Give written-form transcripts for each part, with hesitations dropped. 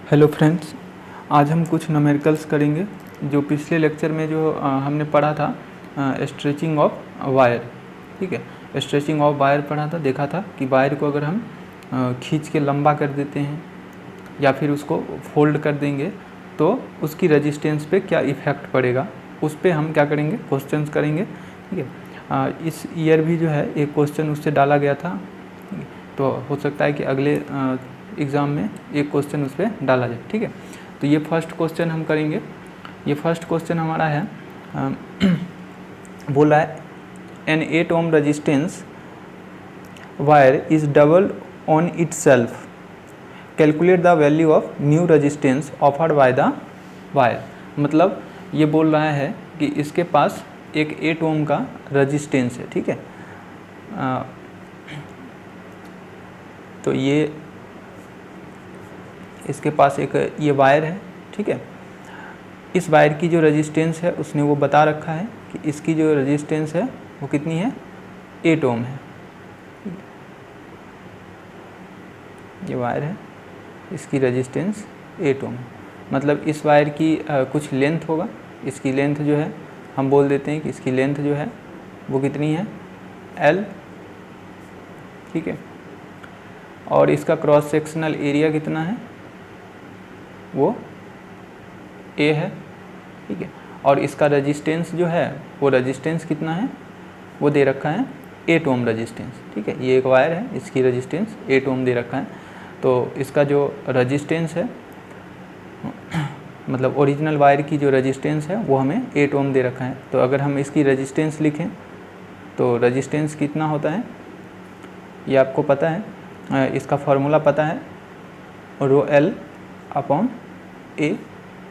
Hello friends, आज हम कुछ न्यूमेरिकल्स करेंगे जो पिछले लेक्चर में जो हमने पढ़ा था स्ट्रेचिंग ऑफ वायर। ठीक है, स्ट्रेचिंग ऑफ वायर पढ़ा था, देखा था कि वायर को अगर हम खींच के लंबा कर देते हैं या फिर उसको फोल्ड कर देंगे तो उसकी रेजिस्टेंस पे क्या इफ़ेक्ट पड़ेगा, उस पर हम क्या करेंगे, क्वेश्चंस करेंगे। ठीक है, इस ईयर भी जो है एक क्वेश्चन उससे डाला गया था, तो हो सकता है कि अगले एग्ज़ाम में एक क्वेश्चन उस पर डाला जाए। ठीक है, तो ये फर्स्ट क्वेश्चन हम करेंगे। ये फर्स्ट क्वेश्चन हमारा है बोला है an 8 ohm resistance wire is double on itself, calculate the value of new resistance offered by the wire. मतलब ये बोल रहा है कि इसके पास एक 8 ओम का रेजिस्टेंस है। ठीक है, तो ये इसके पास एक ये वायर है। ठीक है, इस वायर की जो रेजिस्टेंस है उसने वो बता रखा है कि इसकी जो रेजिस्टेंस है वो कितनी है, 8 ओम है। ये वायर है, इसकी रेजिस्टेंस 8 ओम है। मतलब इस वायर की कुछ लेंथ होगा, इसकी लेंथ जो है हम बोल देते हैं कि इसकी लेंथ जो है वो कितनी है, L। ठीक है, और इसका क्रॉस सेक्शनल एरिया कितना है, वो A है। ठीक है, और इसका रेजिस्टेंस जो है वो रेजिस्टेंस कितना है, वो दे रखा है 8 ओम रेजिस्टेंस। ठीक है, ये एक वायर है, इसकी रेजिस्टेंस 8 ओम दे रखा है। तो इसका जो रेजिस्टेंस है मतलब ओरिजिनल वायर की जो रेजिस्टेंस है वो हमें 8 ओम दे रखा है। तो अगर हम इसकी रेजिस्टेंस लिखें तो रेजिस्टेंस कितना होता है ये आपको पता है, इसका फार्मूला पता है, रो L अपॉन A।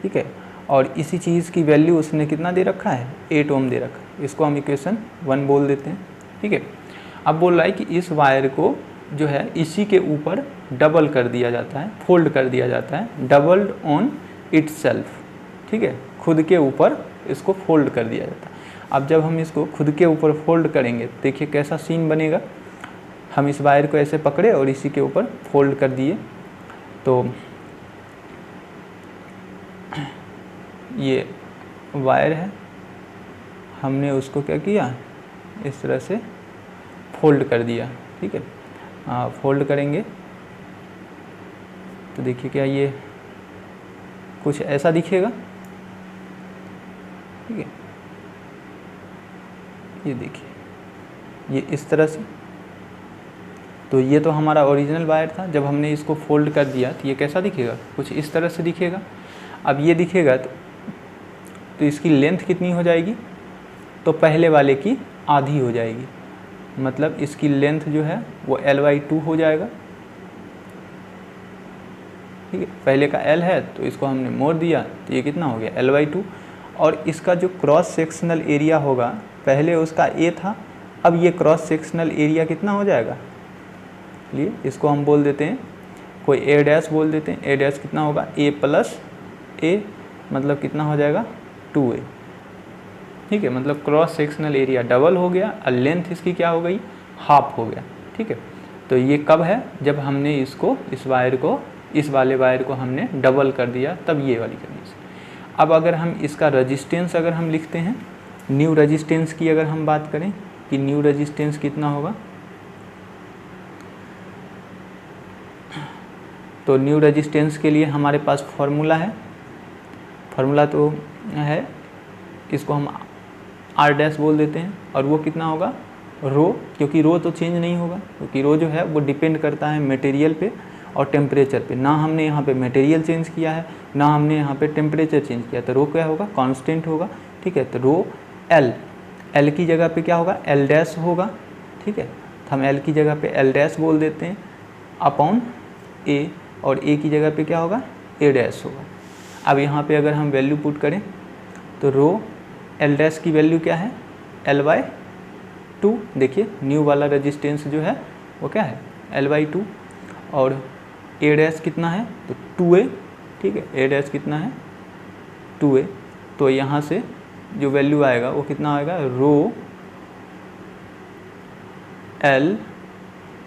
ठीक है, और इसी चीज़ की वैल्यू उसने कितना दे रखा है, 8 ओम दे रखा है। इसको हम इक्वेशन 1 बोल देते हैं। ठीक है, अब बोल रहा है कि इस वायर को जो है इसी के ऊपर डबल कर दिया जाता है, फोल्ड कर दिया जाता है, डबल्ड ऑन इटसेल्फ। ठीक है, खुद के ऊपर इसको फोल्ड कर दिया जाता है। अब जब हम इसको खुद के ऊपर फोल्ड करेंगे, देखिए कैसा सीन बनेगा। हम इस वायर को ऐसे पकड़े और इसी के ऊपर फोल्ड कर दिए, तो ये वायर है, हमने उसको क्या किया, इस तरह से फोल्ड कर दिया। ठीक है, फोल्ड करेंगे तो देखिए क्या ये कुछ ऐसा दिखेगा। ठीक है, ये देखिए ये इस तरह से। तो ये तो हमारा ओरिजिनल वायर था, जब हमने इसको फोल्ड कर दिया तो ये कैसा दिखेगा, कुछ इस तरह से दिखेगा। अब ये दिखेगा तो इसकी लेंथ कितनी हो जाएगी, तो पहले वाले की आधी हो जाएगी। मतलब इसकी लेंथ जो है वो L/2 हो जाएगा। ठीक है, पहले का L है तो इसको हमने मोड़ दिया तो ये कितना हो गया, L/2। और इसका जो क्रॉस सेक्शनल एरिया होगा, पहले उसका A था, अब ये क्रॉस सेक्शनल एरिया कितना हो जाएगा, लिए इसको हम बोल देते हैं, कोई A डैश बोल देते हैं। A डैश कितना होगा, A प्लस A, मतलब कितना हो जाएगा, 2A। ठीक है, मतलब क्रॉस सेक्शनल एरिया डबल हो गया और लेंथ इसकी क्या हो गई, हाफ हो गया। ठीक है, तो ये कब है, जब हमने इसको इस वाले वायर को हमने डबल कर दिया, तब ये वाली कंडीशन। अब अगर हम इसका रेजिस्टेंस अगर हम लिखते हैं, न्यू रेजिस्टेंस की अगर हम बात करें कि न्यू रेजिस्टेंस कितना होगा, तो न्यू रेजिस्टेंस के लिए हमारे पास फार्मूला है। फार्मूला तो है, इसको हम R डैश बोल देते हैं, और वो कितना होगा, रो, क्योंकि रो तो चेंज नहीं होगा, क्योंकि रो जो है वो डिपेंड करता है मटेरियल पे और टेम्परेचर पे। ना हमने यहाँ पे मटेरियल चेंज किया है, ना हमने यहाँ पे टेम्परेचर चेंज किया, तो रो क्या होगा, कांस्टेंट होगा। ठीक है, तो रो L की जगह पे क्या होगा, L डैश होगा। ठीक है, तो हम L की जगह पे L डैश बोल देते हैं अपॉन A, और A की जगह पे क्या होगा, A डैश होगा। अब यहाँ पे अगर हम वैल्यू पुट करें तो रो L डैश की वैल्यू क्या है, L/2। देखिए न्यू वाला रेजिस्टेंस जो है वो क्या है, L/2, और A डैश कितना है, तो 2A। ठीक है, A डैश कितना है, 2A। तो यहाँ से जो वैल्यू आएगा वो कितना आएगा, रो L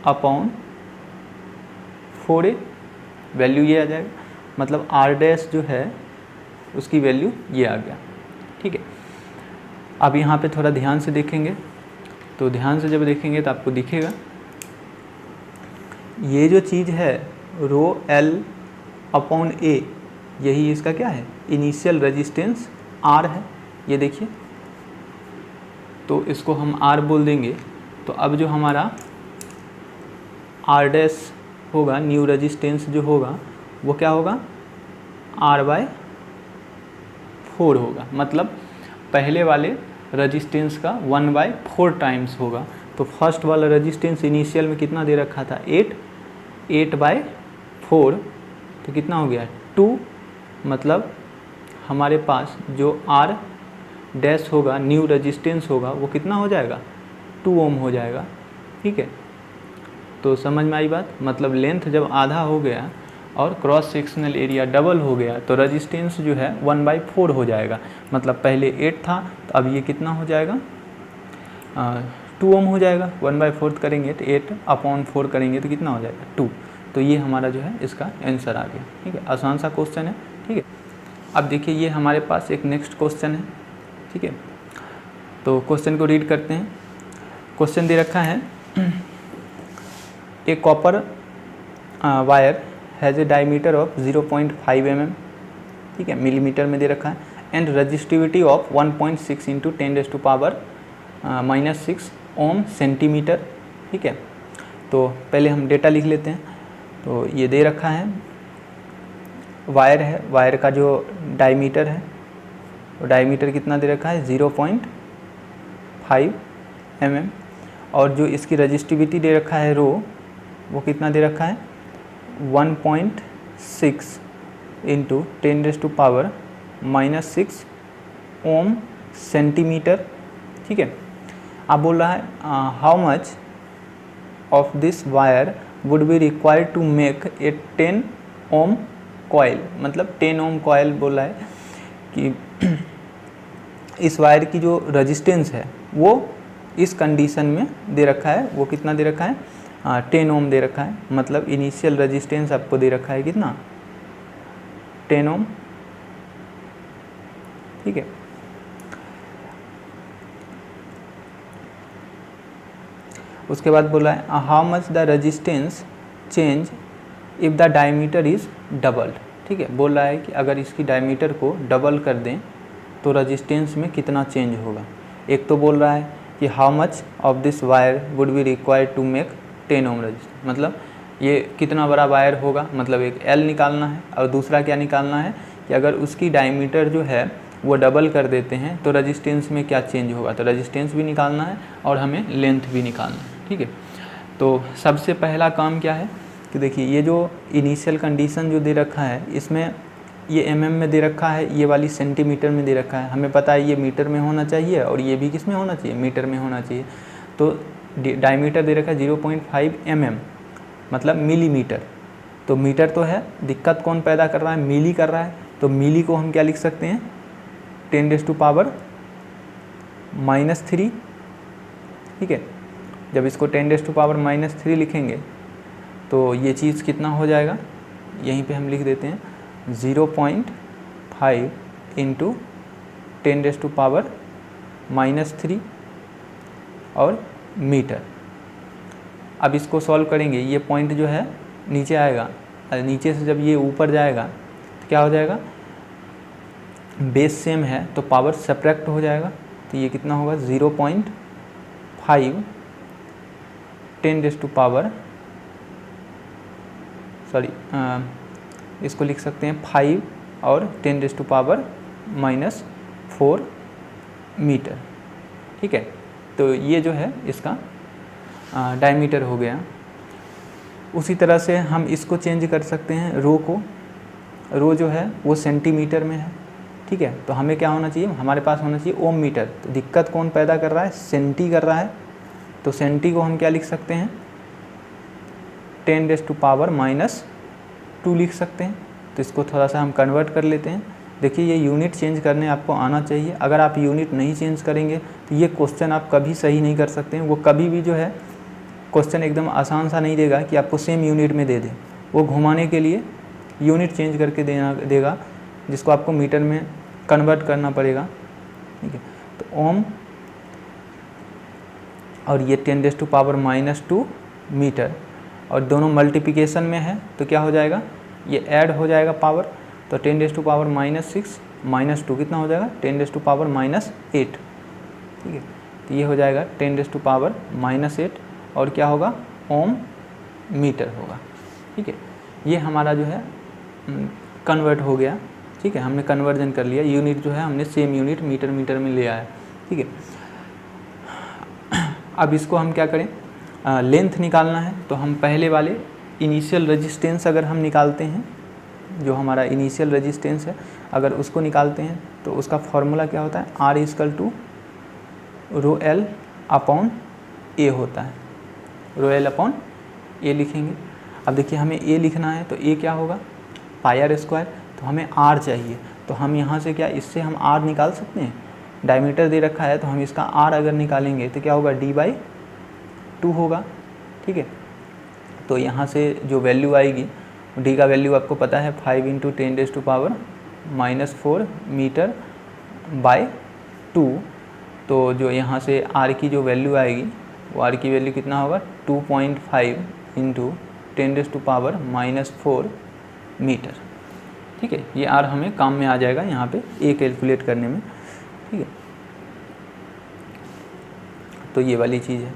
अपॉन 4A, वैल्यू ये आ जाएगा। मतलब आर डैश जो है उसकी वैल्यू ये आ गया। ठीक है, अब यहाँ पे थोड़ा ध्यान से देखेंगे, तो ध्यान से जब देखेंगे तो आपको दिखेगा ये जो चीज़ है रो L अपॉन A, यही इसका क्या है, इनिशियल रेजिस्टेंस R है। ये देखिए, तो इसको हम R बोल देंगे। तो अब जो हमारा R डैश होगा, न्यू रेजिस्टेंस जो होगा वो क्या होगा, R/4 होगा। मतलब पहले वाले रेजिस्टेंस का 1/4 टाइम्स होगा। तो फर्स्ट वाला रेजिस्टेंस इनिशियल में कितना दे रखा था, 8/4, तो कितना हो गया 2। मतलब हमारे पास जो R डैश होगा, न्यू रेजिस्टेंस होगा, वो कितना हो जाएगा, 2 ओम हो जाएगा। ठीक है, तो समझ में आई बात। मतलब लेंथ जब आधा हो गया और क्रॉस सेक्शनल एरिया डबल हो गया तो रेजिस्टेंस जो है 1/4 हो जाएगा। मतलब पहले 8 था तो अब ये कितना हो जाएगा, 2 ओम हो जाएगा। 1/4 करेंगे तो 8/4 करेंगे तो कितना हो जाएगा, 2। तो ये हमारा जो है इसका आंसर आ गया। ठीक है, आसान सा क्वेश्चन है। ठीक है, अब देखिए ये हमारे पास एक नेक्स्ट क्वेश्चन है। ठीक है, तो क्वेश्चन को रीड करते हैं। क्वेश्चन दे रखा है a copper wire has a diameter of 0.5 mm, ठीक है, मिलीमीटर में दे रखा है, and resistivity of 1.6 × 10⁻⁻⁻6 ohm centimetre. ठीक है, तो पहले हम डेटा लिख लेते हैं। तो ये दे रखा है वायर है, वायर का जो डायमीटर है वो डायमीटर कितना दे रखा है, 0.5 mm, और जो इसकी रजिस्टिविटी दे रखा है रो, वो कितना दे रखा है, 1.6 × 10⁻⁻6 ओम सेंटीमीटर। ठीक है, अब बोल रहा है how much of this wire would be required to make a 10 ohm coil. मतलब 10 ओम कॉइल बोल रहा है कि इस वायर की जो रेजिस्टेंस है वो इस कंडीशन में दे रखा है, वो कितना दे रखा है, 10 ओम दे रखा है। मतलब इनिशियल रेजिस्टेंस आपको दे रखा है कितना, 10 ओम। ठीक है, उसके बाद बोला है how much the resistance change if the diameter is doubled. ठीक है, बोल रहा है कि अगर इसकी डायमीटर को डबल कर दें तो रेजिस्टेंस में कितना चेंज होगा। एक तो बोल रहा है कि how much of this wire would be required to make 10 ohm resistance, मतलब ये कितना बड़ा वायर होगा, मतलब एक L निकालना है। और दूसरा क्या निकालना है कि अगर उसकी डायमीटर जो है वो डबल कर देते हैं तो रेजिस्टेंस में क्या चेंज होगा। तो रेजिस्टेंस भी निकालना है और हमें लेंथ भी निकालना है। ठीक है, तो सबसे पहला काम क्या है कि देखिए ये जो इनिशियल कंडीशन जो दे रखा है इसमें ये mm में दे रखा है, ये वाली सेंटीमीटर में दे रखा है। हमें पता है ये मीटर में होना चाहिए और ये भी किस में होना चाहिए, मीटर में होना चाहिए। तो डायमीटर दे रखा है 0.5 mm, मतलब मिलीमीटर। तो मीटर तो है, दिक्कत कौन पैदा कर रहा है, मिली कर रहा है। तो मिली को हम क्या लिख सकते हैं, 10⁻⁻3। ठीक है, जब इसको 10⁻⁻3 लिखेंगे तो ये चीज़ कितना हो जाएगा, यहीं पे हम लिख देते हैं 0.5 × 10⁻⁻3 और मीटर। अब इसको सॉल्व करेंगे, ये पॉइंट जो है नीचे आएगा, नीचे से जब ये ऊपर जाएगा तो क्या हो जाएगा, बेस सेम है तो पावर सब्ट्रैक्ट हो जाएगा। तो ये कितना होगा, 0.5 इसको लिख सकते हैं 5 और 10⁻⁻4 मीटर। ठीक है, तो ये जो है इसका डायमीटर हो गया। उसी तरह से हम इसको चेंज कर सकते हैं, रो को। रो जो है वो सेंटीमीटर में है। ठीक है, तो हमें क्या होना चाहिए, हमारे पास होना चाहिए ओम मीटर। तो दिक्कत कौन पैदा कर रहा है, सेंटी कर रहा है। तो सेंटी को हम क्या लिख सकते हैं, 10⁻⁻2 लिख सकते हैं। तो इसको थोड़ा सा हम कन्वर्ट कर लेते हैं। देखिए ये यूनिट चेंज करने आपको आना चाहिए। अगर आप यूनिट नहीं चेंज करेंगे तो ये क्वेश्चन आप कभी सही नहीं कर सकते हैं। वो कभी भी जो है क्वेश्चन एकदम आसान सा नहीं देगा कि आपको सेम यूनिट में दे दे। वो घुमाने के लिए यूनिट चेंज करके देगा, जिसको आपको मीटर में कन्वर्ट करना पड़ेगा, ठीक है। तो ओम और ये 10⁻⁻² मीटर, और दोनों मल्टीप्लिकेशन में है तो क्या हो जाएगा, ये ऐड हो जाएगा पावर, तो 10⁻⁻6 -2 कितना हो जाएगा 10⁻⁻8, ठीक है। तो ये हो जाएगा 10⁻⁻8 और क्या होगा ओम मीटर होगा, ठीक है। ये हमारा जो है कन्वर्ट हो गया, ठीक है, हमने कन्वर्जन कर लिया, यूनिट जो है हमने सेम यूनिट मीटर में ले आया, ठीक है। अब इसको हम क्या करें, लेंथ निकालना है, तो हम पहले वाले इनिशियल रेजिस्टेंस अगर हम निकालते हैं, जो हमारा इनिशियल रेजिस्टेंस है अगर उसको निकालते हैं तो उसका फॉर्मूला क्या होता है, R = ρl/A होता है, ρl/A लिखेंगे। अब देखिए हमें A लिखना है तो A क्या होगा πr², तो हमें R चाहिए, तो हम यहाँ से क्या इससे हम R निकाल सकते हैं, डायमीटर दे रखा है तो हम इसका R अगर निकालेंगे तो क्या होगा d/2 होगा, ठीक है। तो यहाँ से जो वैल्यू आएगी, D का वैल्यू आपको पता है 5 × 10⁻⁻4 मीटर बाय 2, तो जो यहाँ से R की जो वैल्यू आएगी वो R की वैल्यू कितना होगा 2.5 × 10⁻⁻4 मीटर, ठीक है। ये R हमें काम में आ जाएगा यहाँ पे A कैलकुलेट करने में, ठीक है। तो ये वाली चीज़ है,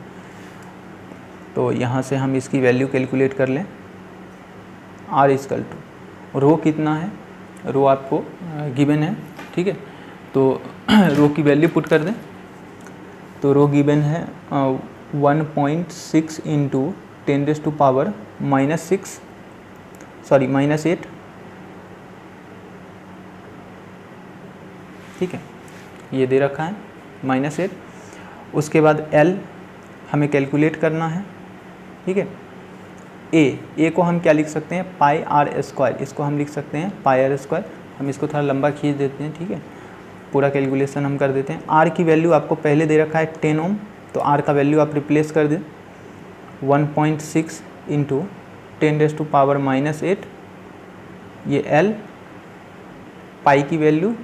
तो यहाँ से हम इसकी वैल्यू कैलकुलेट कर लें। R = रो कितना है, रो आपको गिवन है, ठीक है। तो रो की वैल्यू पुट कर दें, तो रो गिवन है 1.6 × 10⁻⁻8, ठीक है, ये दे रखा है -8। उसके बाद L हमें कैलकुलेट करना है, ठीक है। A को हम क्या लिख सकते हैं πr², इसको हम लिख सकते हैं πr², हम इसको थोड़ा लंबा खींच देते हैं, ठीक है, पूरा कैलकुलेशन हम कर देते हैं। R की वैल्यू आपको पहले दे रखा है 10 ओम, तो R का वैल्यू आप रिप्लेस कर दें 1.6 × 10⁻⁻8, ये L, पाई की वैल्यू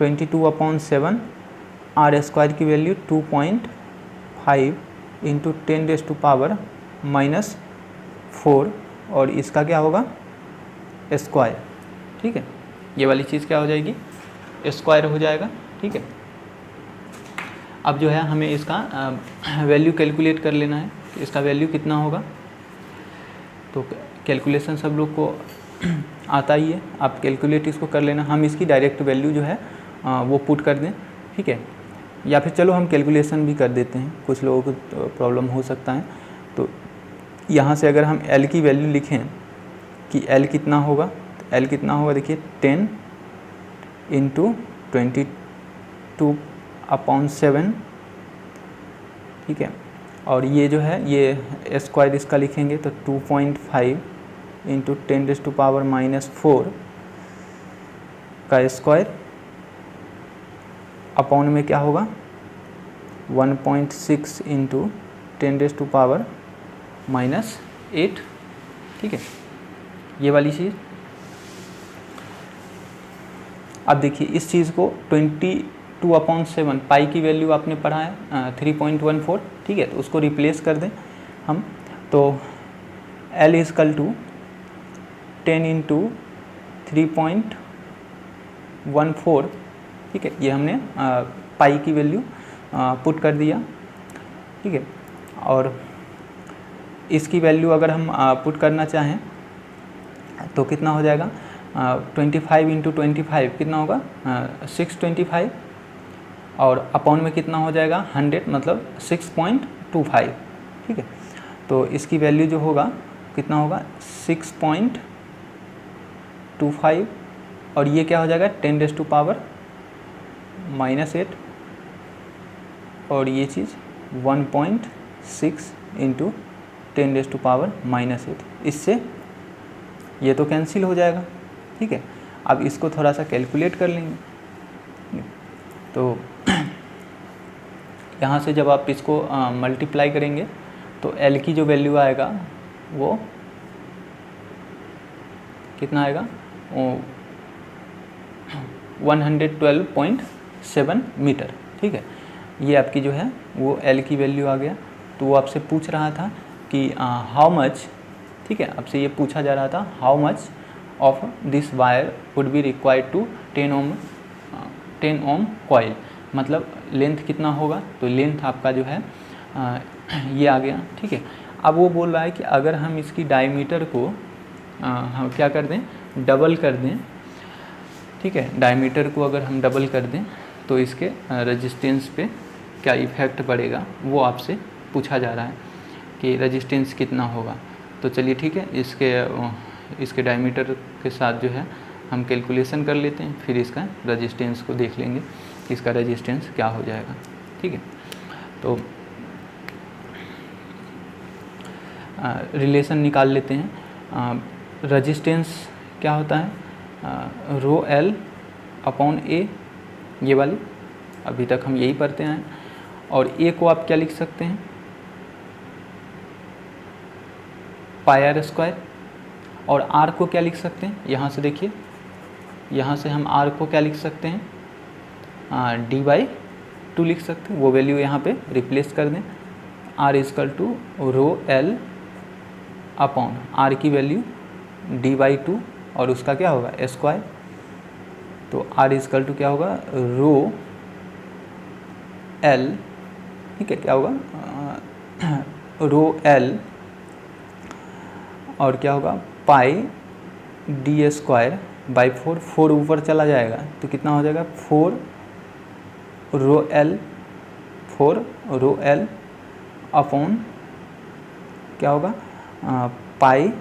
22/7, R² की वैल्यू 2.5 × 10⁻⁻4, और इसका क्या होगा स्क्वायर, ठीक है। ये वाली चीज़ क्या हो जाएगी स्क्वायर हो जाएगा, ठीक है। अब जो है हमें इसका वैल्यू कैलकुलेट कर लेना है, इसका वैल्यू कितना होगा, तो कैलकुलेशन सब लोग को आता ही है, आप कैलकुलेट इसको कर लेना। हम इसकी डायरेक्ट वैल्यू जो है वो पुट कर दें, ठीक है, या फिर चलो हम कैलकुलेशन भी कर देते हैं, कुछ लोगों को प्रॉब्लम हो सकता है। तो यहाँ से अगर हम L की वैल्यू लिखें कि L कितना होगा, तो L कितना होगा देखिए 10 × 22/7, ठीक है। और ये जो है ये स्क्वायर इसका लिखेंगे तो 2.5 × 10⁻⁻4 का स्क्वायर अपॉन में क्या होगा 1.6 × 10⁻⁻8, ठीक है, ये वाली चीज़। अब देखिए इस चीज़ को 22/7 पाई की वैल्यू आपने पढ़ा है 3.14, ठीक है, तो उसको रिप्लेस कर दें हम, तो L = 10 × 3.14, ठीक है, ये हमने पाई की वैल्यू पुट कर दिया, ठीक है। और इसकी वैल्यू अगर हम पुट करना चाहें तो कितना हो जाएगा 25 × 25 कितना होगा 625, और अपॉन में कितना हो जाएगा 100 मतलब 6.25, ठीक है। तो इसकी वैल्यू जो होगा कितना होगा 6.25, और ये क्या हो जाएगा 10⁻⁻8, और ये चीज़ 1.6 × 10⁻⁻8, इससे ये तो कैंसिल हो जाएगा, ठीक है। अब इसको थोड़ा सा कैलकुलेट कर लेंगे, तो यहाँ से जब आप इसको मल्टीप्लाई करेंगे तो L की जो वैल्यू आएगा वो कितना आएगा 112.7 मीटर। ठीक है, ये आपकी जो है वो L की वैल्यू आ गया। तो वो आपसे पूछ रहा था कि हाउ मच, ठीक है, आपसे ये पूछा जा रहा था how much of this wire would be required to 10 ohm coil, मतलब लेंथ कितना होगा। तो लेंथ आपका जो है ये आ गया। ठीक है, अब वो बोल रहा है कि अगर हम इसकी डायमीटर को हम क्या कर दें, डबल कर दें। ठीक है, डायमीटर को अगर हम डबल कर दें तो इसके रेजिस्टेंस पे क्या इफ़ेक्ट पड़ेगा, वो आपसे पूछा जा रहा है कि रेजिस्टेंस कितना होगा। तो चलिए ठीक है, इसके डायमीटर के साथ जो है हम कैलकुलेशन कर लेते हैं, फिर इसका रेजिस्टेंस को देख लेंगे कि इसका रेजिस्टेंस क्या हो जाएगा। ठीक है, तो रिलेशन निकाल लेते हैं। रेजिस्टेंस क्या होता है, रो एल अपॉन ए, ये वाली अभी तक हम यही पढ़ते हैं। और ए को आप क्या लिख सकते हैं, पाई आर स्क्वायर। और आर को क्या लिख सकते हैं, यहाँ से देखिए, यहाँ से हम आर को क्या लिख सकते हैं, d/2 लिख सकते हैं। वो वैल्यू यहाँ पे रिप्लेस कर दें, R equal to rho L upon R की वैल्यू d/2 और उसका क्या होगा स्क्वायर। तो आर इजकल टू क्या होगा रो एल, ठीक है, क्या होगा रो एल और क्या होगा पाई डी स्क्वायर बाई 4, 4 ऊपर चला जाएगा तो कितना हो जाएगा 4 रो एल अपॉन क्या होगा पाई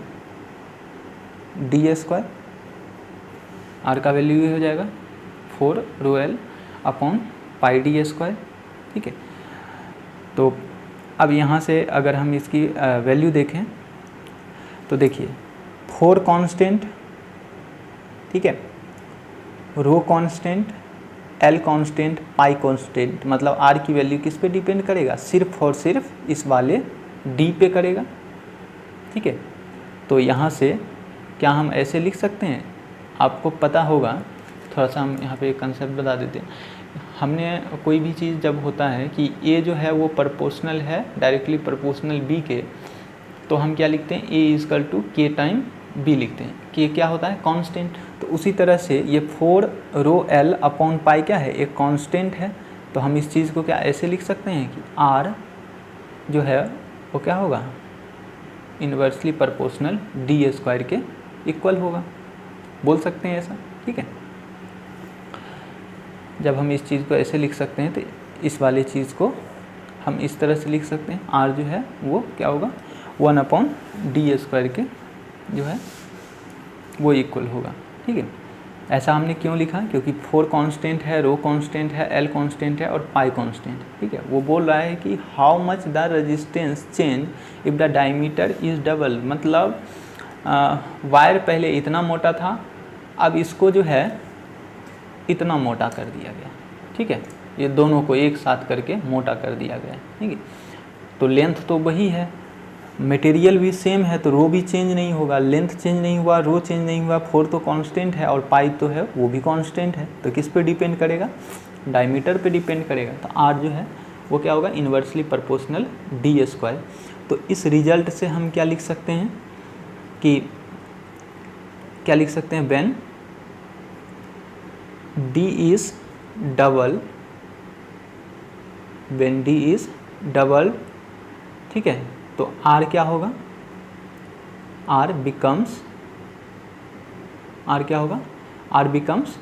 डी स्क्वायर, आर का वैल्यू ये हो जाएगा 4 रो L upon pi D square. ठीक है, तो अब यहाँ से अगर हम इसकी वैल्यू देखें तो देखिए 4 कांस्टेंट, ठीक है, rho constant, L constant, pi constant, मतलब आर की वैल्यू किस पे डिपेंड करेगा, सिर्फ और सिर्फ इस वाले डी पे करेगा। ठीक है, तो यहाँ से क्या हम ऐसे लिख सकते हैं, आपको पता होगा, थोड़ा सा हम यहाँ पे एक कंसेप्ट बता देते हैं। हमने कोई भी चीज़ जब होता है कि ए जो है वो प्रोपोर्शनल है डायरेक्टली प्रोपोर्शनल बी के, तो हम क्या लिखते हैं, ए इजकल टू के टाइम बी लिखते हैं। के क्या होता है कांस्टेंट। तो उसी तरह से ये 4 रो एल अपॉन पाई क्या है, एक कांस्टेंट है। तो हम इस चीज़ को क्या ऐसे लिख सकते हैं कि आर जो है वो क्या होगा इन्वर्सली प्रोपोर्शनल डी स्क्वायर के इक्वल होगा, बोल सकते हैं ऐसा। ठीक है, जब हम इस चीज़ को ऐसे लिख सकते हैं तो इस वाले चीज़ को हम इस तरह से लिख सकते हैं, आर जो है वो क्या होगा 1/d स्क्वायर के जो है वो इक्वल होगा। ठीक है, ऐसा हमने क्यों लिखा, क्योंकि 4 कांस्टेंट है, रो कांस्टेंट है, एल कांस्टेंट है और पाई कांस्टेंट। ठीक है, वो बोल रहा है कि how much the resistance change if the diameter is double, मतलब वायर पहले इतना मोटा था, अब इसको जो है इतना मोटा कर दिया गया। ठीक है, ये दोनों को एक साथ करके मोटा कर दिया गया। ठीक है, तो लेंथ तो वही है, मटेरियल भी सेम है, तो रो भी चेंज नहीं होगा, लेंथ चेंज नहीं हुआ, रो चेंज नहीं हुआ, 4 तो कांस्टेंट है और पाई तो है वो भी कांस्टेंट है। तो किस पे डिपेंड करेगा, डायमीटर पे डिपेंड करेगा। तो आर जो है वो क्या होगा इन्वर्सली प्रोपोर्शनल डी स्क्वायर। तो इस रिजल्ट से हम क्या लिख सकते हैं कि क्या लिख सकते हैं, when D is double, when D is double, ठीक है, तो आर क्या होगा, आर क्या होगा, आर बिकम्स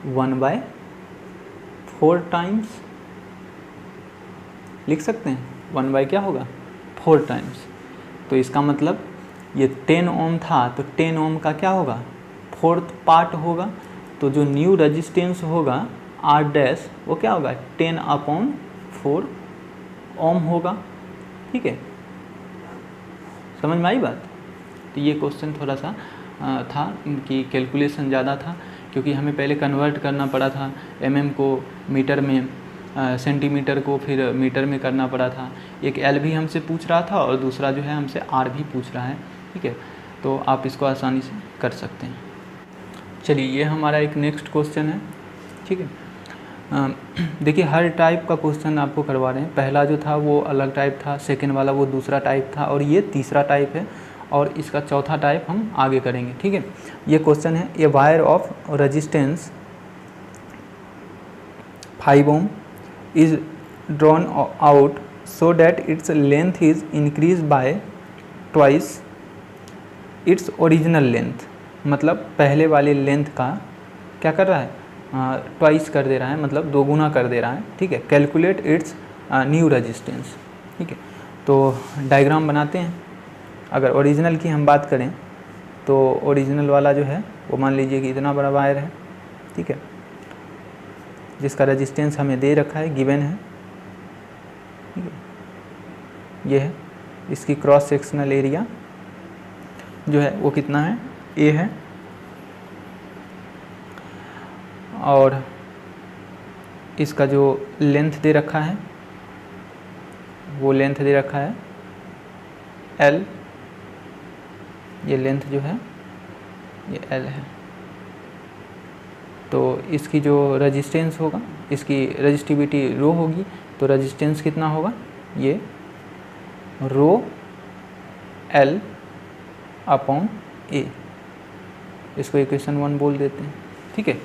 1/4 टाइम्स, लिख सकते हैं 1 क्या होगा 4 टाइम्स। तो इसका मतलब ये 10 ओम था तो 10 ओम का क्या होगा 4th पार्ट होगा। तो जो न्यू रेजिस्टेंस होगा आर डैश वो क्या होगा 10/4 ओम होगा। ठीक है, समझ में आई बात। तो ये क्वेश्चन थोड़ा सा था कि कैलकुलेशन ज़्यादा था, क्योंकि हमें पहले कन्वर्ट करना पड़ा था mm को मीटर में, सेंटीमीटर को फिर मीटर में करना पड़ा था। एक एल भी हमसे पूछ रहा था और दूसरा जो है हमसे आर भी पूछ रहा है। ठीक है, तो आप इसको आसानी से कर सकते हैं। चलिए ये हमारा एक नेक्स्ट क्वेश्चन है, ठीक है। देखिए हर टाइप का क्वेश्चन आपको करवा रहे हैं। पहला जो था वो अलग टाइप था, सेकेंड वाला वो दूसरा टाइप था, और ये तीसरा टाइप है, और इसका चौथा टाइप हम आगे करेंगे, ठीक है। ये क्वेश्चन है, a wire of resistance 5 ohm is drawn out so that its length is increased by twice its original length। मतलब पहले वाले लेंथ का क्या कर रहा है, ट्वाइस कर दे रहा है, मतलब 2 गुना कर दे रहा है, ठीक है। कैलकुलेट इट्स न्यू रेजिस्टेंस, ठीक है। तो डायग्राम बनाते हैं। अगर ओरिजिनल की हम बात करें तो ओरिजिनल वाला जो है वो मान लीजिए कि इतना बड़ा वायर है, ठीक है, जिसका रेजिस्टेंस हमें दे रखा है, गिवन है, ठीक है। ये है, इसकी क्रॉस सेक्शनल एरिया जो है वो कितना है, ए है, और इसका जो लेंथ दे रखा है वो लेंथ दे रखा है एल। ये लेंथ जो है ये एल है। तो इसकी जो रेजिस्टेंस होगा, इसकी रेजिस्टिविटी रो होगी, तो रेजिस्टेंस कितना होगा, ये रो एल अपॉन ए। इसको इक्वेशन 1 बोल देते हैं, ठीक है,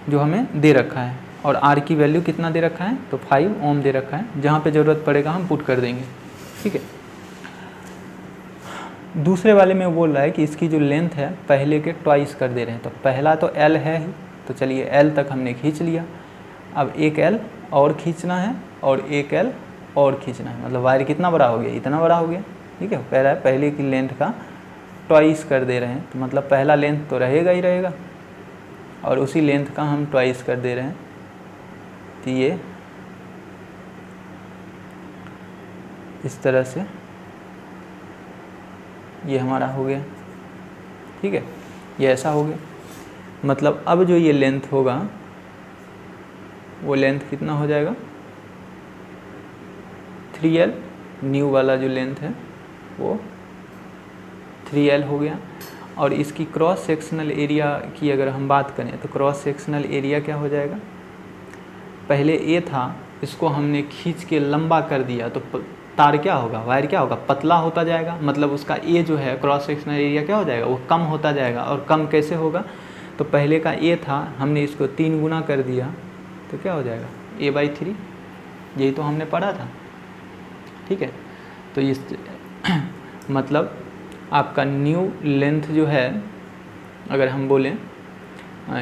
जो हमें दे रखा है। और आर की वैल्यू कितना दे रखा है, तो 5 ओम दे रखा है। जहाँ पे ज़रूरत पड़ेगा हम पुट कर देंगे, ठीक है। दूसरे वाले में बोल रहा है कि इसकी जो लेंथ है पहले के ट्वाइस कर दे रहे हैं। तो पहला तो एल है ही, तो चलिए एल तक हमने खींच लिया। अब एक एल और खींचना है और एक एल और खींचना है, मतलब वायर कितना बड़ा हो गया, इतना बड़ा हो गया, ठीक है। पहला है पहले की लेंथ का ट्वाइस कर दे रहे हैं, तो मतलब पहला लेंथ तो रहेगा ही रहेगा, और उसी लेंथ का हम ट्वाइस कर दे रहे हैं। तो ये इस तरह से ये हमारा हो गया, ठीक है। ये ऐसा हो गया, मतलब अब जो ये लेंथ होगा वो लेंथ कितना हो जाएगा, 3L। न्यू वाला जो लेंथ है वो 3L हो गया। और इसकी क्रॉस सेक्शनल एरिया की अगर हम बात करें तो क्रॉस सेक्शनल एरिया क्या हो जाएगा, पहले ए था, इसको हमने खींच के लंबा कर दिया, तो तार क्या होगा, वायर क्या होगा, पतला होता जाएगा। मतलब उसका ए जो है क्रॉस सेक्शनल एरिया क्या हो जाएगा, वो कम होता जाएगा। और कम कैसे होगा, तो पहले का ए था, हमने इसको 3 गुना कर दिया, तो क्या हो जाएगा, a/3। यही तो हमने पढ़ा था, ठीक है। तो इस मतलब आपका न्यू लेंथ जो है, अगर हम बोलें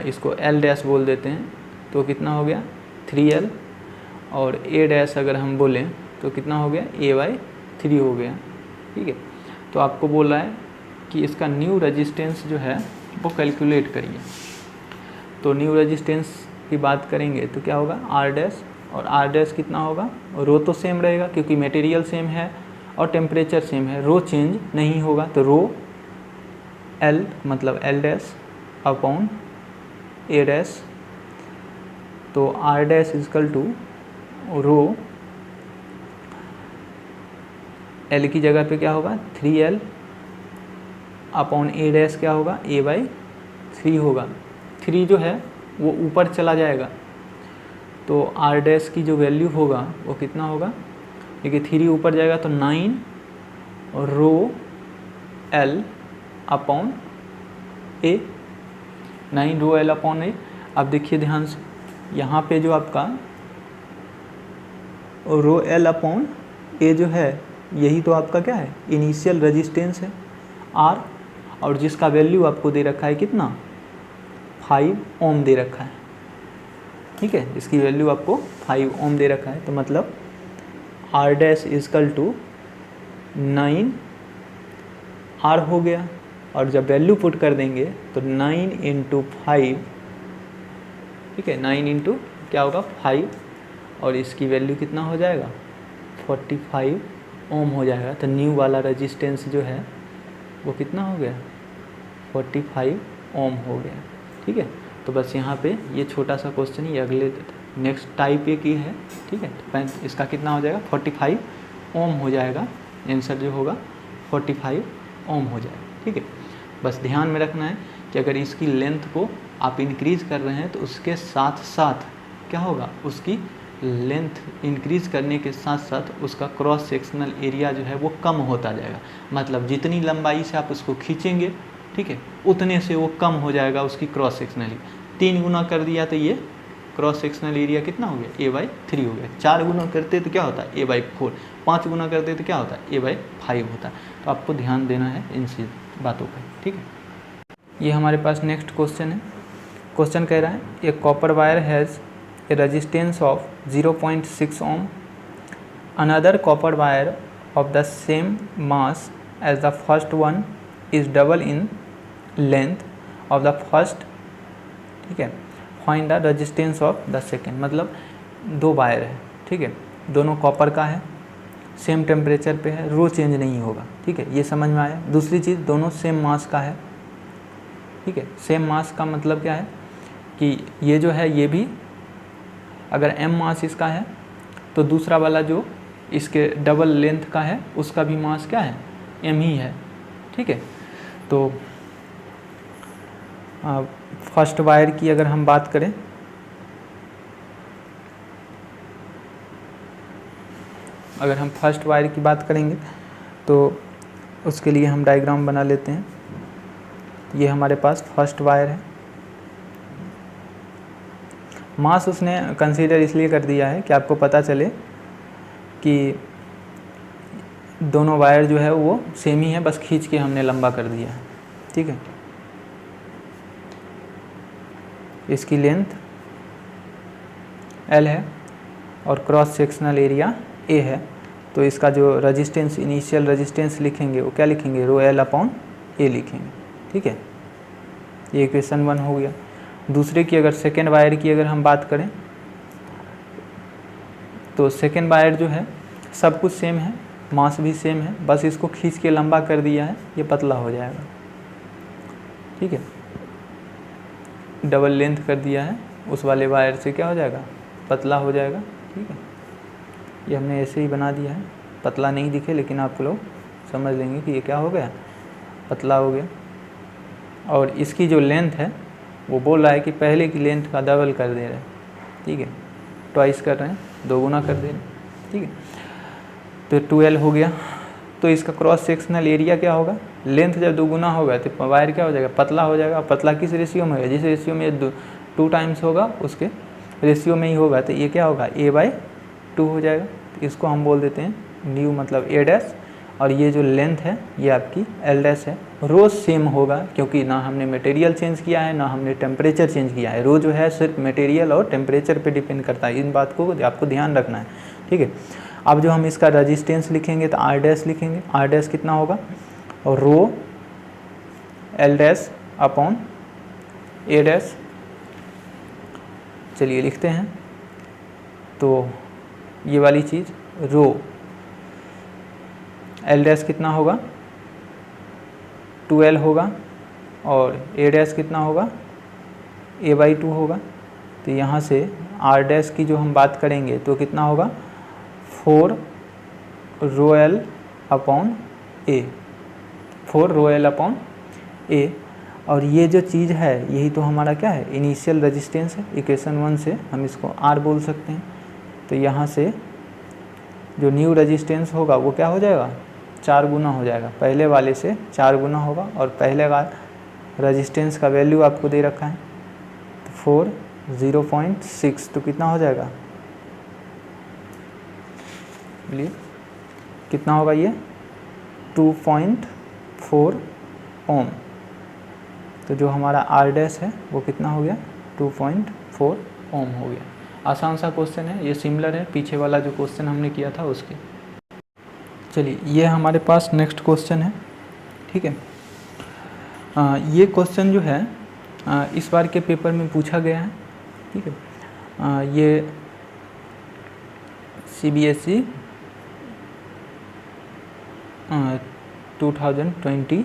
इसको L डैश बोल देते हैं, तो कितना हो गया 3L। और A डैश अगर हम बोलें तो कितना हो गया, a/3 हो गया, ठीक है। तो आपको बोल रहा है कि इसका न्यू रेजिस्टेंस जो है वो कैलकुलेट करिए। तो न्यू रेजिस्टेंस की बात करेंगे तो क्या होगा, R डैश, और R डैश कितना होगा, रो तो सेम रहेगा क्योंकि मटेरियल सेम है और टेम्परेचर सेम है, रो चेंज नहीं होगा। तो रो L मतलब L dash upon A dash. तो R dash equal to rho L की जगह पे क्या होगा 3L अपॉन A डैश क्या होगा, a/3 होगा। 3 जो है वो ऊपर चला जाएगा, तो R डैश की जो वैल्यू होगा वो कितना होगा, देखिए 3 ऊपर जाएगा तो 9 rho L upon A, 9 rho L upon A। अब देखिए ध्यान से, यहाँ पे जो आपका रो L अपॉन A जो है, यही तो आपका क्या है, इनिशियल रेजिस्टेंस है R, और जिसका वैल्यू आपको दे रखा है कितना, 5 ओम दे रखा है, ठीक है। इसकी वैल्यू आपको 5 ओम दे रखा है। तो मतलब R dash equal to 9 R हो गया, और जब वैल्यू पुट कर देंगे तो 9 × 5, ठीक है, 9 × क्या होगा 5, और इसकी वैल्यू कितना हो जाएगा 45 ओम हो जाएगा। तो न्यू वाला रेजिस्टेंस जो है वो कितना हो गया, 45 ओम हो गया, ठीक है। तो बस यहाँ पे ये छोटा सा क्वेश्चन ही, अगले नेक्स्ट टाइप एक ही है, ठीक है। तो इसका कितना हो जाएगा 45 ओम हो जाएगा, आंसर जो होगा 45 ओम हो जाएगा। ठीक है। बस ध्यान में रखना है कि अगर इसकी लेंथ को आप इंक्रीज़ कर रहे हैं तो उसके साथ साथ क्या होगा, उसकी लेंथ इंक्रीज़ करने के साथ साथ उसका क्रॉस सेक्शनल एरिया जो है वो कम होता जाएगा। मतलब जितनी लंबाई से आप उसको खींचेंगे, ठीक है, उतने से वो कम हो जाएगा उसकी क्रॉस सेक्शनल। 3 गुना कर दिया तो ये क्रॉस सेक्शनल एरिया कितना हो गया, a/3 हो गया। 4 गुना करते तो क्या होता है, a/4। 5 गुना करते तो क्या होता है, a/5 होता है। तो आपको ध्यान देना है इन बातों पर, ठीक है। ये हमारे पास नेक्स्ट क्वेश्चन है। क्वेश्चन कह रहा है a copper wire has a resistance of 0.6 ohm, another copper wire of the same mass as the first one is double in length of the first, ठीक है, find the resistance of the second. मतलब 2 wire है, ठीक है, दोनों copper का है, same temperature पे है, रो चेंज नहीं होगा, ठीक है, ये समझ में आया। दूसरी चीज़, दोनों सेम मास का है, ठीक है। सेम मास का मतलब क्या है कि ये जो है ये भी अगर m मास इसका है तो दूसरा वाला जो इसके डबल लेंथ का है उसका भी मास क्या है, m ही है, ठीक है। तो फर्स्ट वायर की अगर हम बात करें, अगर हम फर्स्ट वायर की बात करेंगे तो उसके लिए हम डायग्राम बना लेते हैं। ये हमारे पास फर्स्ट वायर है। मास उसने कंसीडर इसलिए कर दिया है कि आपको पता चले कि दोनों वायर जो है वो सेम ही है, बस खींच के हमने लंबा कर दिया है, ठीक है। इसकी लेंथ L है और क्रॉस सेक्शनल एरिया A है। तो इसका जो रेजिस्टेंस, इनिशियल रेजिस्टेंस लिखेंगे वो क्या लिखेंगे, ρL/A लिखेंगे, ठीक है। ये इक्वेशन 1 हो गया। दूसरे की अगर सेकेंड वायर की अगर हम बात करें तो सेकेंड वायर जो है सब कुछ सेम है, मास भी सेम है, बस इसको खींच के लंबा कर दिया है, ये पतला हो जाएगा, ठीक है। डबल लेंथ कर दिया है, उस वाले वायर से क्या हो जाएगा, पतला हो जाएगा, ठीक है। ये हमने ऐसे ही बना दिया है, पतला नहीं दिखे लेकिन आप लोग समझ लेंगे कि ये क्या हो गया, पतला हो गया। और इसकी जो लेंथ है वो बोल रहा है कि पहले की लेंथ का डबल कर दे रहे हैं, ठीक है, ट्वाइस कर रहे हैं, 2 गुना कर दे रहे हैं, ठीक है। तो 2L हो गया। तो इसका क्रॉस सेक्शनल एरिया क्या होगा, लेंथ जब 2 गुना होगा तो वायर क्या हो जाएगा, पतला हो जाएगा। पतला किस रेशियो में होगा, जिस रेशियो में 2 टाइम्स होगा उसके रेशियो में ही होगा, तो ये क्या होगा, a/2 हो जाएगा। तो इसको हम बोल देते हैं न्यू, मतलब a', और ये जो लेंथ है ये आपकी L' है। रो सेम होगा क्योंकि ना हमने मटेरियल चेंज किया है ना हमने टेम्परेचर चेंज किया है। रो जो है सिर्फ मटेरियल और टेम्परेचर पे डिपेंड करता है, इन बात को आपको ध्यान रखना है, ठीक है। अब जो हम इसका रेजिस्टेंस लिखेंगे तो R' लिखेंगे। R' कितना होगा, और ρL'/A'। चलिए लिखते हैं। तो ये वाली चीज़ L' कितना होगा, 2L होगा, और A' कितना होगा, a/2 होगा। तो यहाँ से R' की जो हम बात करेंगे तो कितना होगा, 4 ρL/A, 4 ρL/A। और ये जो चीज़ है यही तो हमारा क्या है, इनिशियल रेजिस्टेंस है। इक्वेशन 1 से हम इसको R बोल सकते हैं। तो यहाँ से जो न्यू रेजिस्टेंस होगा वो क्या हो जाएगा, 4 गुना हो जाएगा, पहले वाले से 4 गुना होगा। और पहले का रेजिस्टेंस का वैल्यू आपको दे रखा है तो 4 0.6, तो कितना हो जाएगा, बोलिए कितना होगा, ये 2.4 ओम। तो जो हमारा R' है वो कितना हो गया, 2.4 ओम हो गया। आसान सा क्वेश्चन है, ये सिमिलर है पीछे वाला जो क्वेश्चन हमने किया था उसके। चलिए ये हमारे पास नेक्स्ट क्वेश्चन है, ठीक है। ये क्वेश्चन जो है इस बार के पेपर में पूछा गया है, ठीक है। ये CBSE 2020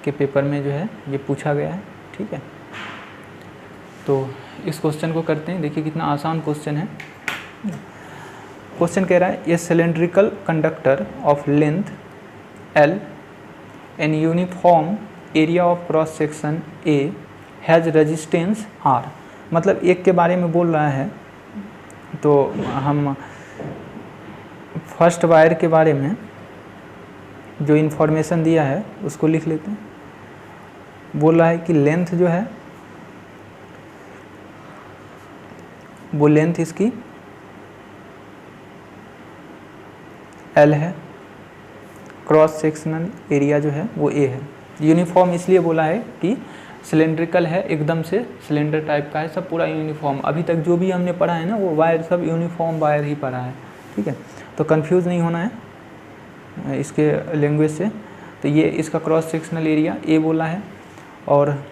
के पेपर में जो है ये पूछा गया है, ठीक है। तो इस क्वेश्चन को करते हैं, देखिए कितना आसान क्वेश्चन है। क्वेश्चन कह रहा है a cylindrical conductor of length L an uniform area of cross section A has resistance R, मतलब एक के बारे में बोल रहा है। तो हम फर्स्ट वायर के बारे में जो इन्फॉर्मेशन दिया है उसको लिख लेते हैं। बोल रहा है कि लेंथ जो है वो लेंथ इसकी L है, क्रॉस सेक्शनल एरिया जो है वो A है। यूनिफॉर्म इसलिए बोला है कि सिलेंड्रिकल है, एकदम से सिलेंडर टाइप का है, सब पूरा यूनिफॉर्म। अभी तक जो भी हमने पढ़ा है ना वो वायर सब यूनिफॉर्म वायर ही पढ़ा है, ठीक है। तो कंफ्यूज नहीं होना है इसके लैंग्वेज से। तो ये इसका क्रॉस सेक्शनल एरिया A बोला है, और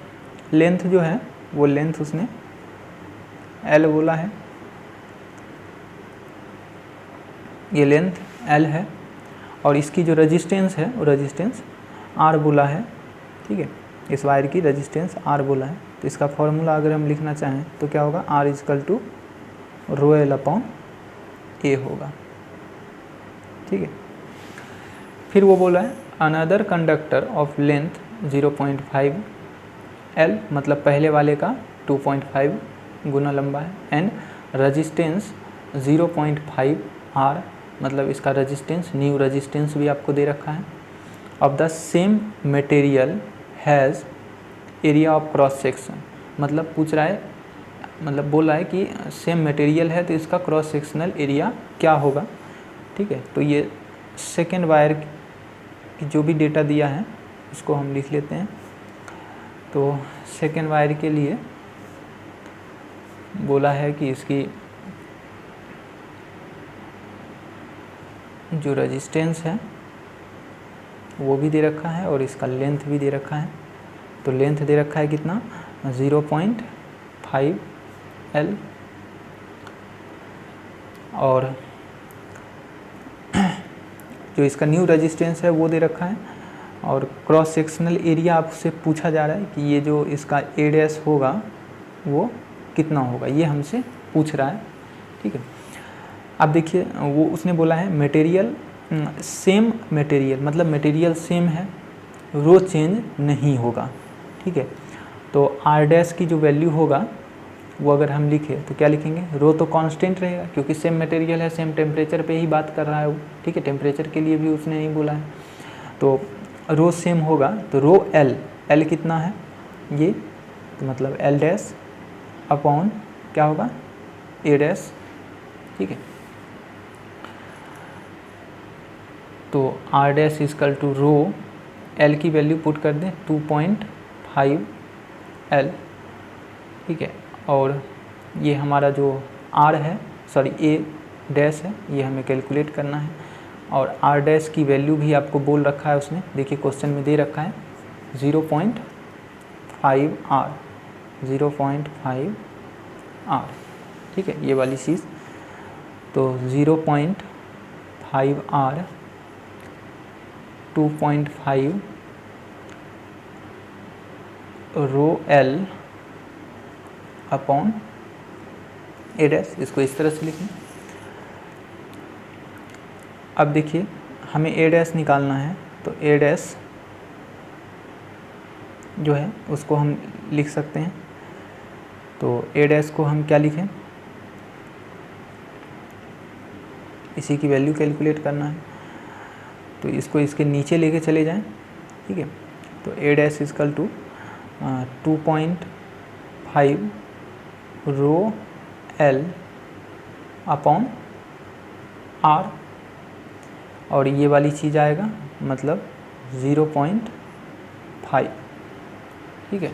लेंथ जो है वो लेंथ उसने L बोला है, ये लेंथ L है, और इसकी जो रेजिस्टेंस है वो रेजिस्टेंस R बोला है, ठीक है। इस वायर की रेजिस्टेंस R बोला है। तो इसका फॉर्मूला अगर हम लिखना चाहें तो क्या होगा, R = ρL/A होगा, ठीक है। फिर वो बोला है another conductor of length 0.5 L, मतलब पहले वाले का 2.5 गुना लंबा है, एंड रेजिस्टेंस 0.5 R, मतलब इसका रेजिस्टेंस, न्यू रेजिस्टेंस भी आपको दे रखा है। Of the same material has area of cross section, मतलब पूछ रहा है, मतलब बोल रहा है कि सेम मटेरियल है तो इसका क्रॉस सेक्शनल एरिया क्या होगा, ठीक है। तो ये सेकेंड वायर की जो भी डेटा दिया है इसको हम लिख लेते हैं। तो सेकेंड वायर के लिए बोला है कि इसकी जो रेजिस्टेंस है वो भी दे रखा है और इसका लेंथ भी दे रखा है। तो लेंथ दे रखा है कितना, 0.5 L, और जो इसका न्यू रेजिस्टेंस है वो दे रखा है, और क्रॉस सेक्शनल एरिया आपसे पूछा जा रहा है कि ये जो इसका A' होगा वो कितना होगा, ये हमसे पूछ रहा है, ठीक है। अब देखिए वो उसने बोला है मटेरियल सेम मटेरियल, मतलब मटेरियल सेम है, रो चेंज नहीं होगा, ठीक है। तो R' की जो वैल्यू होगा वो अगर हम लिखें तो क्या लिखेंगे, रो तो कांस्टेंट रहेगा क्योंकि सेम मटेरियल है, सेम टेम्परेचर पे ही बात कर रहा है वो, ठीक है। टेम्परेचर के लिए भी उसने नहीं बोला है, तो रो सेम होगा। तो रो L कितना है ये, तो मतलब L' अपॉन क्या होगा, A', ठीक है। तो R' = रो L की वैल्यू पुट कर दें 2.5 L, ठीक है। और ये हमारा जो R है, सॉरी A' है, ये हमें कैलकुलेट करना है। और R' की वैल्यू भी आपको बोल रखा है उसने, देखिए क्वेश्चन में दे रखा है 0.5 R, 0.5 R, ठीक है, ये वाली चीज़। तो 0.5 R 2.5 rho L upon A', इसको इस तरह से लिखें। अब देखिए हमें A' निकालना है, तो A' जो है उसको हम लिख सकते हैं। तो A' को हम क्या लिखें, इसी की वैल्यू कैलकुलेट करना है, तो इसको इसके नीचे लेके चले जाएं, ठीक है। तो A' = 2.5 rho L upon R, और ये वाली चीज़ आएगा मतलब 0.5, ठीक है।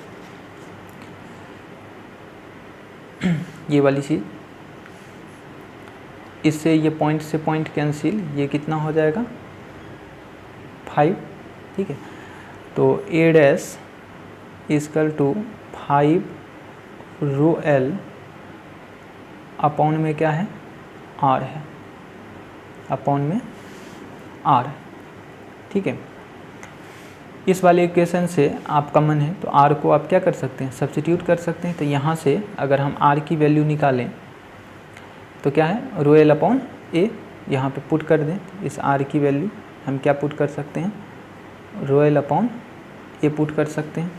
ये वाली चीज़, इससे ये पॉइंट से पॉइंट कैंसिल, ये कितना हो जाएगा 5, ठीक है। तो A' = 5 रो L अपॉन में क्या है, R है, अपॉन में R, ठीक है। इस वाले इक्वेशन से आप कॉमन है तो R को आप क्या कर सकते हैं, सब्स्टिट्यूट कर सकते हैं। तो यहाँ से अगर हम R की वैल्यू निकालें तो क्या है, रो L अपॉन A, यहाँ पे पुट कर दें। इस R की वैल्यू हम क्या पुट कर सकते हैं, rho L upon A put कर सकते हैं।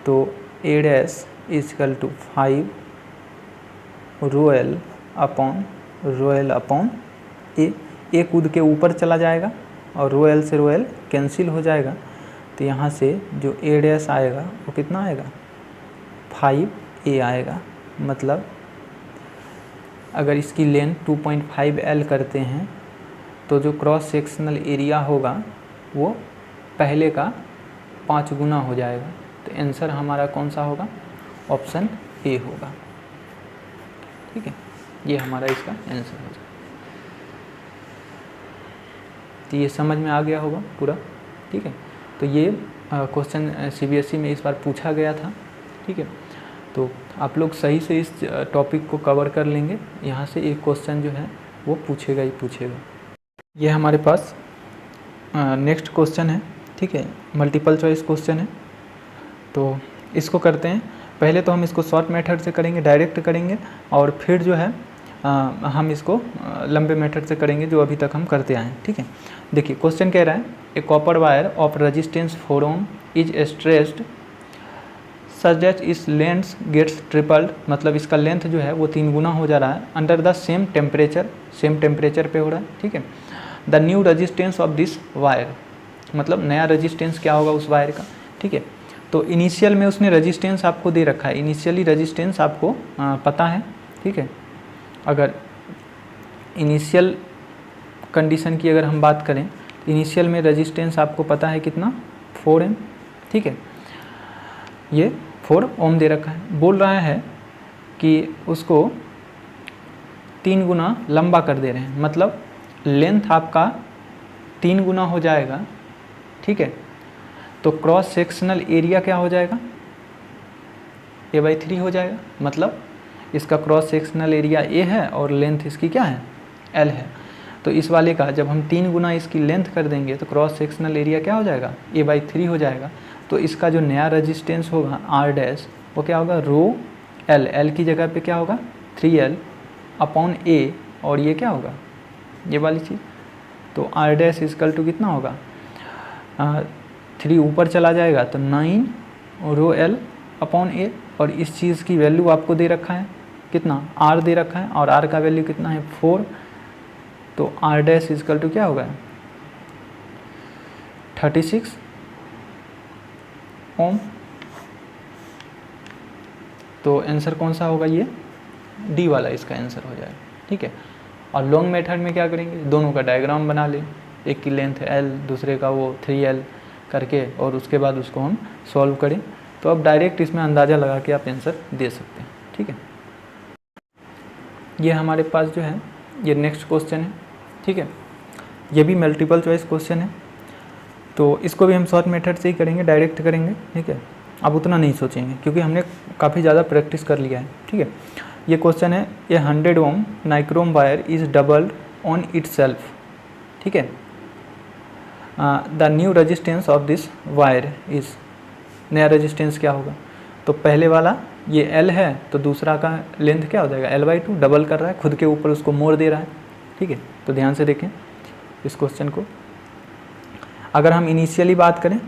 तो A dash equal to 5 rho L upon A कूद के ऊपर चला जाएगा और रो एल से रो एल कैंसिल हो जाएगा। तो यहाँ से जो ए डैश आएगा वो कितना आएगा, 5a आएगा। मतलब अगर इसकी लेंथ 2.5 L करते हैं तो जो क्रॉस सेक्शनल एरिया होगा वो पहले का 5 गुना हो जाएगा। तो आंसर हमारा कौन सा होगा, ऑप्शन ए होगा। ठीक है, ये हमारा इसका आंसर हो जाएगा। तो ये समझ में आ गया होगा पूरा। ठीक है, तो ये क्वेश्चन CBSE में इस बार पूछा गया था। ठीक है, तो आप लोग सही से इस टॉपिक को कवर कर लेंगे। यहाँ से एक क्वेश्चन जो है वो पूछेगा ही पूछेगा। ये हमारे पास नेक्स्ट क्वेश्चन है। ठीक है, मल्टीपल चॉइस क्वेश्चन है। तो इसको करते हैं। पहले तो हम इसको शॉर्ट मेथड से करेंगे, डायरेक्ट करेंगे, और फिर जो है हम इसको लंबे मेथड से करेंगे जो अभी तक हम करते आए हैं। ठीक है, देखिए क्वेश्चन कह रहा है a copper wire of resistance 4 ohm is stretched such that its length gets tripled, मतलब इसका लेंथ जो है वो 3 गुना हो जा रहा है अंडर द सेम टेम्परेचर पे हो रहा है। ठीक है, the new resistance of this wire, मतलब नया रेजिस्टेंस क्या होगा उस वायर का। ठीक है, तो इनिशियल में उसने रेजिस्टेंस आपको दे रखा है, इनिशियली रेजिस्टेंस आपको पता है। ठीक है, अगर इनिशियल कंडीशन की अगर हम बात करें तो इनिशियल में रेजिस्टेंस आपको पता है कितना, 4 ओम। ठीक है, ये 4 ओम दे रखा है। बोल रहा है कि उसको 3 गुना लंबा कर दे रहे हैं, मतलब लेंथ आपका 3 गुना हो जाएगा। ठीक है, तो क्रॉस सेक्शनल एरिया क्या हो जाएगा, a/3 हो जाएगा। मतलब इसका क्रॉस सेक्शनल एरिया a है और लेंथ इसकी क्या है, l है। तो इस वाले का जब हम 3 गुना इसकी लेंथ कर देंगे तो क्रॉस सेक्शनल एरिया क्या हो जाएगा, a/3 हो जाएगा। तो इसका जो नया रेजिस्टेंस होगा r डैश वो क्या होगा, रो l की जगह पे क्या होगा 3l अपॉन a, और ये क्या होगा, ये वाली चीज़। तो r डैश इजकल टू कितना होगा, 3 ऊपर चला जाएगा तो 9 रो l अपॉन a, और इस चीज़ की वैल्यू आपको दे रखा है कितना, r दे रखा है, और r का वैल्यू कितना है 4। तो r डैश इजकल टू क्या होगा 36 ओम। तो आंसर कौन सा होगा, ये डी वाला इसका आंसर हो जाएगा। ठीक है, और लॉन्ग मेथड में क्या करेंगे, दोनों का डायग्राम बना लें, एक की लेंथ l दूसरे का वो 3l करके, और उसके बाद उसको हम सॉल्व करें। तो अब डायरेक्ट इसमें अंदाज़ा लगा के आप आंसर दे सकते हैं। ठीक है, ये हमारे पास जो है ये नेक्स्ट क्वेश्चन है। ठीक है, ये भी मल्टीपल चॉइस क्वेश्चन है। तो इसको भी हम शॉर्ट मेथड से ही करेंगे, डायरेक्ट करेंगे। ठीक है, अब उतना नहीं सोचेंगे क्योंकि हमने काफ़ी ज़्यादा प्रैक्टिस कर लिया है। ठीक है, ये क्वेश्चन है ये 100 ohm nichrome wire is doubled on itself. ठीक है, the new resistance of this wire is, नया रेजिस्टेंस क्या होगा, तो पहले वाला ये L है तो दूसरा का लेंथ क्या हो जाएगा L/2, डबल कर रहा है, खुद के ऊपर उसको मोड़ दे रहा है। ठीक है, तो ध्यान से देखें इस क्वेश्चन को। अगर हम इनिशियली बात करें,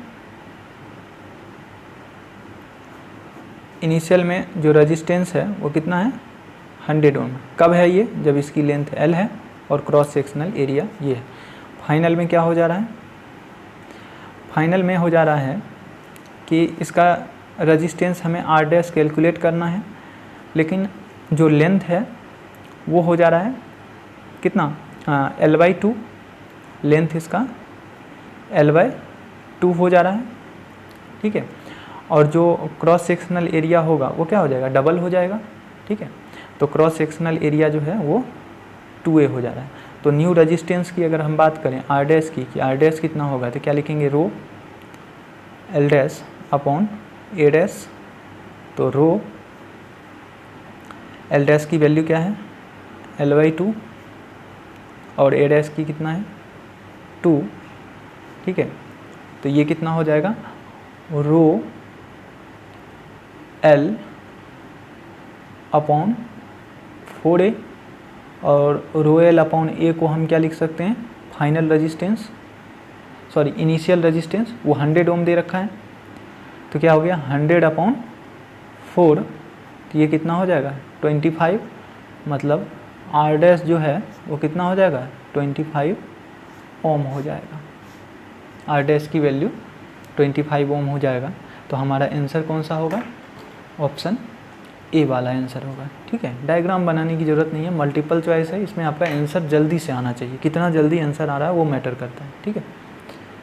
इनिशियल में जो रेजिस्टेंस है वो कितना है 100 ओम। कब है ये, जब इसकी लेंथ L है और क्रॉस सेक्शनल एरिया ये है। फाइनल में क्या हो जा रहा है, फाइनल में हो जा रहा है कि इसका रेजिस्टेंस हमें R डैश कैलकुलेट करना है, लेकिन जो लेंथ है वो हो जा रहा है कितना, L/2, लेंथ इसका L/2 हो जा रहा है। ठीक है, और जो क्रॉस सेक्शनल एरिया होगा वो क्या हो जाएगा, डबल हो जाएगा। ठीक है, तो क्रॉस सेक्शनल एरिया जो है वो 2a हो जा रहा है। तो न्यू रेजिस्टेंस की अगर हम बात करें R डैश की, कि R डैश कितना होगा, तो क्या लिखेंगे, रो L dash upon a dash. तो रो L डैश की वैल्यू क्या है L/2, और a डैश की कितना है 2। ठीक है, तो ये कितना हो जाएगा, रो L अपॉन 4a, और रो L अपॉन a को हम क्या लिख सकते हैं, final resistance, sorry initial resistance वो 100 ओम दे रखा है, तो क्या हो गया 100/4, तो ये कितना हो जाएगा 25, मतलब आर डैश जो है वो कितना हो जाएगा 25 ओम हो जाएगा, आर डैश की वैल्यू 25 ओम हो जाएगा। तो हमारा आंसर कौन सा होगा, ऑप्शन ए वाला आंसर होगा। ठीक है, डायग्राम बनाने की ज़रूरत नहीं है, मल्टीपल चॉइस है, इसमें आपका आंसर जल्दी से आना चाहिए, कितना जल्दी आंसर आ रहा है वो मैटर करता है। ठीक है।